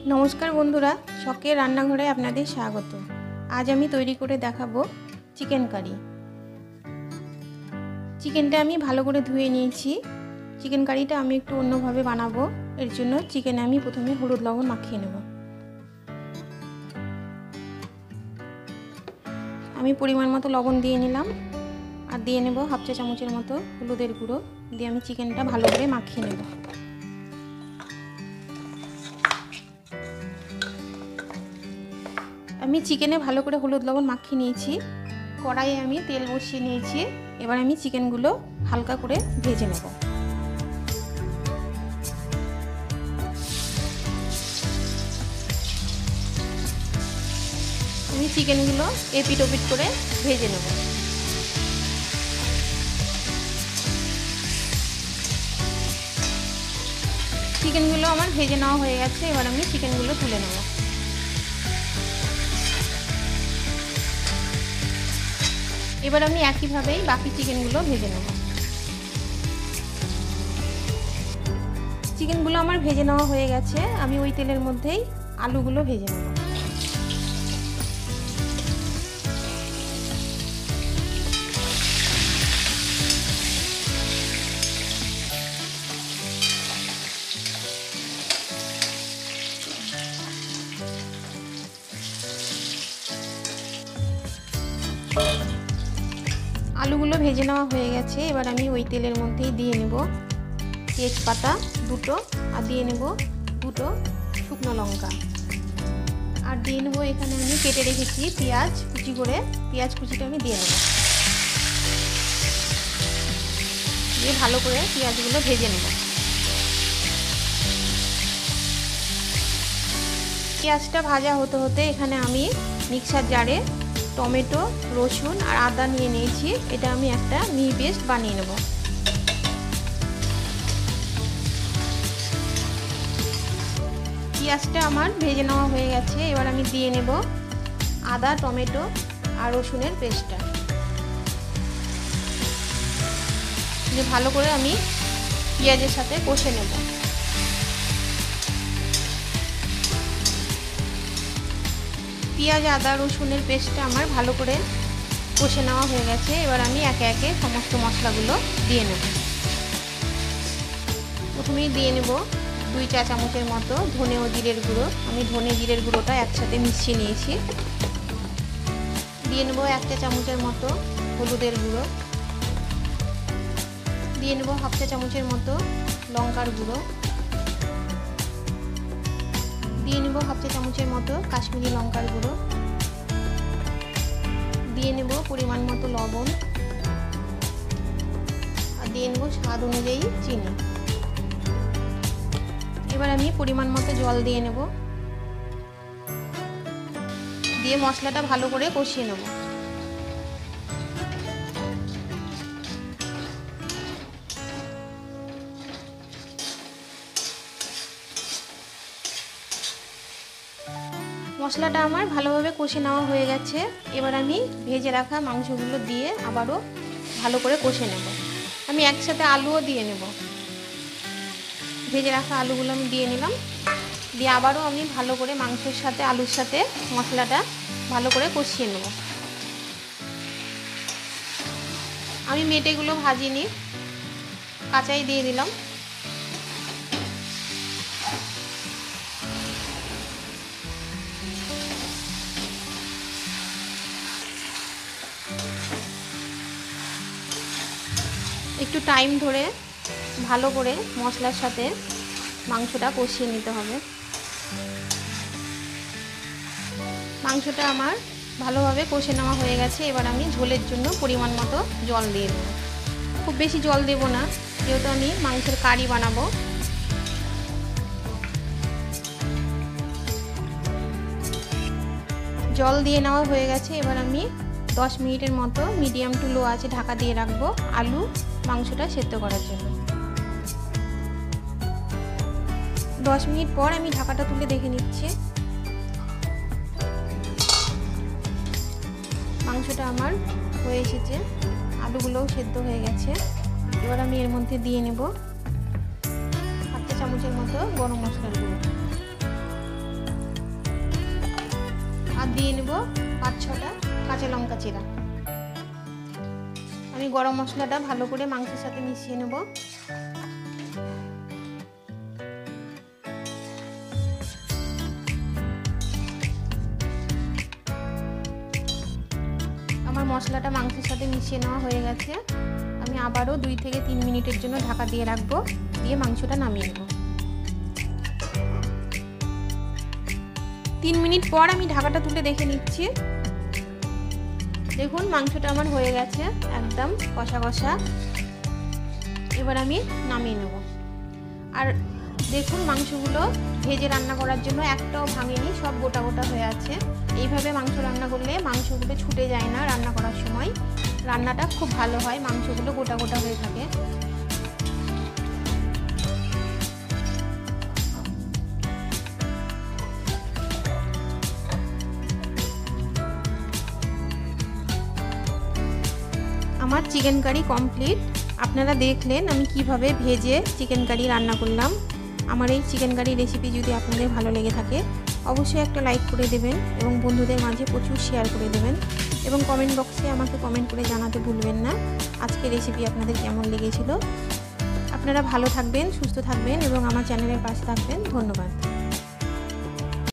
नमस्कार बंधुरा शखेर रान्नाघरे आपनादेर स्वागत। आज आमी तैरी करे देखाबो चिकेन कारि। चिकेनटा आमी भालो करे धुए निয়েছি। चिकेन कारिटा आमी एकटु अन्यभावे बानाबो। एर जोन्नो चिकेने आमी प्रथमे हलुद लवण माखिয়ে नेब। आमी परिमाण मतो लवण दिए निलाम और दिए नेब हाफ चा चामचेर मतो हलुदेर गुঁড়ো दिए आमी चिकेनटा भालो करे माखिয়ে नेब। আমি চিকেনে ভালো করে হলুদ লবণ মাখিয়ে নিয়েছি। কড়াইয়ে আমি তেল বসিয়ে নিয়েছি। এবার আমি চিকেনগুলো হালকা করে ভেজে নেব। আমি চিকেনগুলো এপিট ওপিট করে ভেজে নেব। চিকেনগুলো আমার ভেজে নেওয়া হয়ে গেছে। এবার আমি চিকেনগুলো তুলে নেব। এবার আমি একইভাবেই বাকি চিকেনগুলো ভেজে নেব। চিকেনগুলো আমার ভেজে নেওয়া হয়ে গেছে। আমি ওই তেলের মধ্যেই আলুগুলো ভেজে নেব। आलूगुलो भेजे नेওয়া হয়ে গেছে। এবার আমি ওই তেলের মধ্যেই দিয়ে নেব তেজপাতা দুটো আর দিয়ে নেব দুটো শুকনো লঙ্কা আর দিয়ে নেব এখানে আমি কেটে রেখেছি পেঁয়াজ কুচি করে। পেঁয়াজ কুচিটা আমি দিয়ে নেব। দিয়ে ভালো করে পেঁয়াজগুলো ভেজে নেব। পেঁয়াজটা ভাজা হতে হতে এখানে আমি মিক্সার জারে टमेटो रसुन और आदा निये निয়েছি। এটা আমি একটা মিহি পেস্ট বানিয়ে নেব। পেঁয়াজটা আমার ভেজে নেওয়া হয়ে গেছে। এবার আমি দিয়ে নেব আদা টমেটো আর রসুনের পেস্টটা। যে ভালো করে আমি পেঁয়াজের সাথে কষে নেব। পেঁয়াজ আদা রসুনের পেস্টটা আমার ভালো করে কষে নেওয়া হয়ে গেছে। এবার আমি একে একে সমস্ত মশলাগুলো দিয়ে নেব। প্রথমেই দিয়ে নেব 2 চা চামচের মতো ধনে ও জিরের গুঁড়ো। আমি ধনে জিরের গুঁড়োটা একসাথে মিশিয়ে নিয়েছি। দিয়ে নেব 1 চা চামচের মতো হলুদের গুঁড়ো। দিয়ে নেব হাফ চা চামচের মতো লঙ্কার গুঁড়ো। দিয়ে নেব হাফ চা চামচের মতো কাশ্মীরি লঙ্কার গুঁড়ো। দিয়ে নেব পরিমাণ মতো লবণ আর দিয়ে নেব স্বাদ অনুযায়ী চিনি। এবার আমি পরিমাণ মতো জল দিয়ে নেব। দিয়ে মশলাটা ভালো করে কষিয়ে নেব। মশলাটা আমার ভালোভাবে কষে নেওয়া হয়ে গেছে। এবার আমি ভেজে রাখা মাংসগুলো দিয়ে আবারও ভালো করে কষে নেব। আমি একসাথে আলুও দিয়ে নেব। ভেজে রাখা আলুগুলো আমি দিয়ে নিলাম। দিয়ে আবারও আমি ভালো করে মাংসের সাথে আলুর সাথে মশলাটা ভালো করে কষিয়ে নেব। আমি মেটেগুলো ভাজিনি, কাঁচাই দিয়ে দিলাম। একটু টাইম ধরে ভালো করে মশলার সাথে মাংসটা কষিয়ে নিতে হবে। মাংসটা আমার ভালোভাবে কষে নেওয়া হয়ে গেছে। এবার আমি ঝোলের জন্য পরিমাণ মতো জল দিয়ে দেব। খুব বেশি জল দেব না, যেহেতু আমি মাংসের কারি বানাবো। জল দিয়ে নেওয়া হয়ে গেছে। এবার আমি 10 মিনিটের মতো মিডিয়াম টু লো আঁচে ঢাকা দিয়ে রাখবো আলু মাংসটা সেদ্ধ করার জন্য। 10 মিনিট পর আমি ঢাকাটা তুলে দেখে নিচ্ছি। মাংসটা আমার হয়ে এসেছে, আলুগুলোও সেদ্ধ হয়ে গেছে। এবার আমি এর মধ্যে দিয়ে নেব 1 চা চামচের মতো গরম মশলার গুঁড়ো। আর দিয়ে নেব 5-6টা কাঁচা লঙ্কা চিরা। আমি গরম মশলাটা ভালো করে মাংসের সাথে মিশিয়ে নেব। আমার মশলাটা মাংসের সাথে মিশিয়ে নেওয়া হয়ে গেছে। আমি আবারও 2 থেকে 3 মিনিটের জন্য ঢাকা দিয়ে রাখবো, দিয়ে মাংসটা নামিয়ে নেব। 3 মিনিট পর আমি ঢাকাটা তুলে দেখে নিচ্ছি। দেখুন মাংসটা আমার হয়ে গেছে একদম কষা কষা। এবার আমি নামিয়ে নেব। আর দেখুন মাংসগুলো ভেজে রান্না করার জন্য একটাও ভাঙেনি, সব গোটা গোটা হয়ে আছে। এইভাবে মাংস রান্না করলে মাংসগুলো ছুটে যায় না, রান্না করার সময় রান্নাটা খুব ভালো হয়, মাংসগুলো গোটা গোটা হয়ে থাকে। আমার চিকেন কারি কমপ্লিট। আপনারা দেখলেন আমি কিভাবে ভেজে চিকেন কারি রান্না করলাম। আমার এই চিকেন কারি রেসিপি যদি আপনাদের ভালো লেগে থাকে অবশ্যই একটা লাইক করে দেবেন এবং বন্ধুদের মাঝে প্রচুর শেয়ার করে দেবেন এবং কমেন্ট বক্সে আমাকে কমেন্ট করে জানাতে ভুলবেন না আজকের রেসিপি আপনাদের কেমন লেগেছিল। আপনারা ভালো থাকবেন, সুস্থ থাকবেন এবং আমার চ্যানেলের পাশে থাকবেন। ধন্যবাদ।